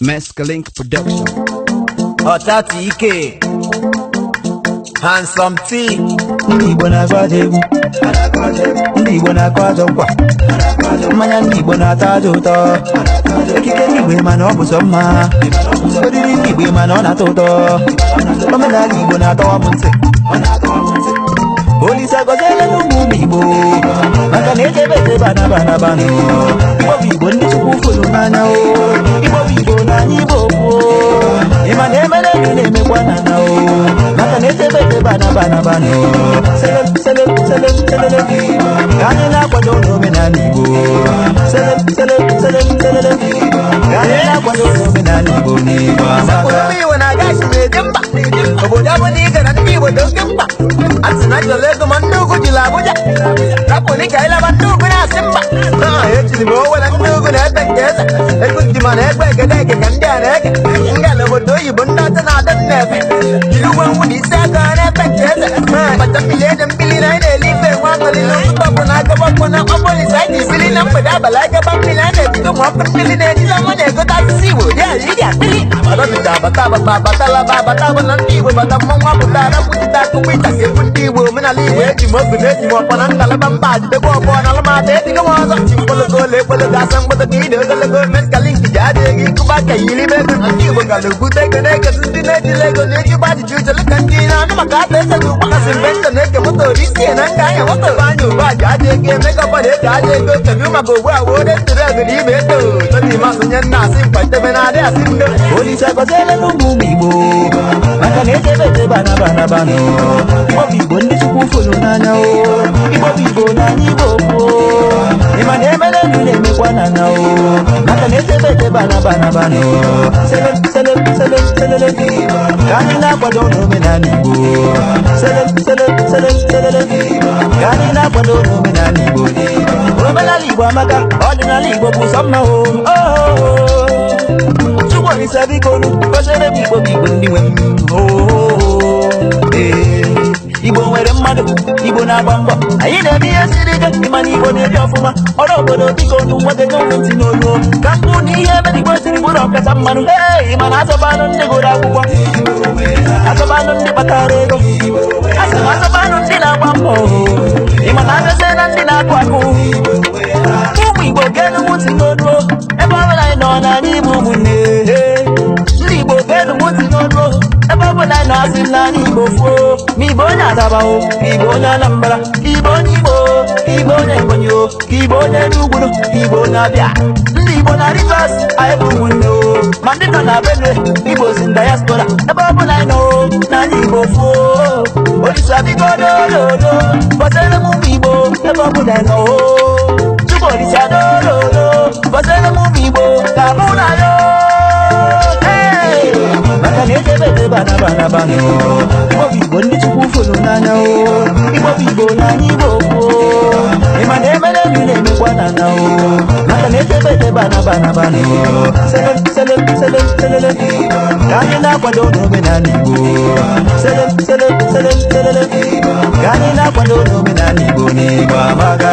Mescalink Production. Ọtati ike Handsome T. Ndị Igbo na-agba egwu, ndị Igbo na-akọ ajọ nkwa, mmanya ndị Igbo na-ata ajọ ụtọ, ekike ndị Igbo mana ọ bụ sọ mma, oriri ndị Igbo mana ọ na-atọ ụtọ, omenala Igbo na-atọwa m ntị. Olisa gọziele n'ụmụ Igbo maka na echebe bana Igbo bụ Igbo ndị Chukwu fụrụ n'anya o, Igbo bụ Igbo na anyị Igbo kwuo, ịma na emere ndị na-emekwa n'anya o, maka na echebe bana sele ka anyị na-akwado n'omenala Igbo, sele ka anyị na-akwado n'omenala Igbo n'Igbo amaka. Obodo abụ na ịga na ndị Igbo dị oke mkpa. Asị na jọrọ ego ma ndị ugwu jiri Abuja rapụ ka ịlaba ndị ugwu na-asị mba. Ejiri m owe na ndị ugwu na-ete nke eze. Ego ji ma na egbe egedege ka ndị a na-ege. Nga na obodo oyibo ndị ọcha na-adị na-efe. Jiri uwe nwụ na isi aka na-efe nke eze. Bata mbili ede mbili na anyị na-eli ife nwa aṅụrị na ụtọpụ na agabọkpọ na ọbụlisa anyị ibili na mgbede abalị agaba mmiri a na-ebido ma ọkụ mmiri na-ejiza nwa na-egote asụsụ Igbo dị ala ịdị akpịrị. Abata bụ na ndị Igbo bata mmọnwụ apụta arapụtita akụkọ ịchasị egwu ndị Igbo omenala Igbo eji m obi na eji m ọkpọ na ngalaba mba ajidego ọbọ na alụmata edigo m ọzọ chi mkpologo ole ekpologo asa mgbodo ka ide ogologo Mescalink ji adịghị ịkụba ka yiri ime ego na ndị Igbo gara ogwute ego na-ekezi ndị na-ejila ego na-ejigba ajụjụ uche leka ndị na-anụ maka ata eze gị ụkpakasị mgbe ncha na-eke moto orisie na nga anya moto anya ugbu a ji aja ego emega ọbọla eji aja ego kebi maka ogbu a wode ntụrụ ego na ime eto tọdịmasonye nna asị mkpatebe na adị asị ndo. Olisa gọziele n'ụmụ Igbo maka na echebe bana Igbo bụ Igbo ndị Chukwu fụrụ n'anya o, Igbo bụ Igbo na anyị Igbo kwuo, ịma na emere ndị na-emekwa n'anya o, maka na echebe bana sele ka anyị na-akwado n'omenala Igbo, sele ka anyị na-akwado n'omenala Igbo. Omenala Igbo amaka, ọdịnala Igbo bụ sọ mma o. Olisa biko gọziere m Igbo bụ Igbo ndị nwe m Igbo nwere mmadụ, Igbo na-agba mbọ, anyị na-eme ihe siri ike, ịma na Igbo na-ebi ọfụma, ọrụ obodo biko nwoke gọọmenti n'olu ka mkpụ na ihe ebe Igbo siri bụrụ ọkacha mmanụ. Ịma na azọbanụ ndị gụrụ akwụkwọ, azọbanụ ndị kpatara ego, asị m azọbanụ ndị na-agba mbọ, ịma na abịazie na ndị na-akụ akụ. Ụmụ Igbo ga-enu ntị n'olu ebe ọbụla anyị nọ na anyị bụ ụmụnne. Ndị Igbo ga-enu ntị n'olu ebe ọbụla anyị nọ asị na anyị Igbo fuo, ma Igbo onye Adaba o, ka Igbo onye Anambra, ka Igbo onye Igbo, ka Igbo onye Ebonyi o, ka Igbo onye Enugu, ka Igbo onye Abịa. Ndị Igbo na Rivers anyị bụ ụmụnne o, ma ndị nọ na Benue Igbo si diaspora ebe ọbụla anyị nọ na anyị Igbo fuo. Olisa biko dododo gọziere m ụmụ Igbo ebe ọbụla anyị nọ Chukwu Olisa dododo gọziere m ụmụ Igbo ka mụ na ya maka na echebe bana Igbo bụ Igbo ndị Chukwu fụrụ n'anya o, Igbo bụ Igbo na anyị Igbo kwuo, ịma na emere ndị na-emekwa n'anya o, maka na echebe bana sele ka anyị na-akwado n'omenala Igbo, sele ka anyị na-akwado n'omenala Igbo n'Igbo amaka.